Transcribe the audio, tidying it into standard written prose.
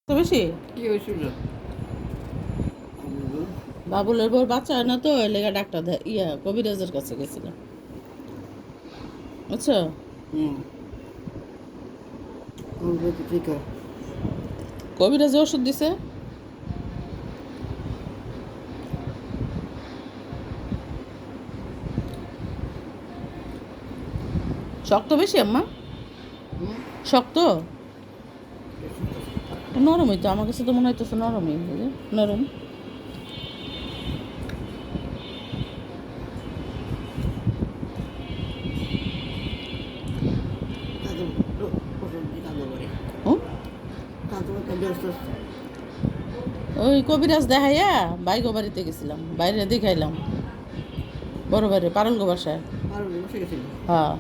তো বেশি কি হয়েছিল? বাবুলের বউর বাচ্চা হয় না তো ওই লেগা ডাক্তার কবিরাজের কাছে গেছিলাম বুঝছো। হুম, ঠিক আছে। কবিরাজে ওষুধ দিছে। শক্ত বেশি আম্মা, হুম, শক্ত নরমই তো আমার কাছে তো মনে হইতেছে নরমই বুঝলি? নরম। কাজল ওষুধ দিয়ে কাজল করে। হুম? কাজল ব্যস্ত ওই কবিরাজ দেখাইয়া বাইগো বাড়িতে গেছিলাম, বাইরে দেখাইলাম বড় বাইরে পারুল গো বাসায়। আর বসে গেছিল। হ্যাঁ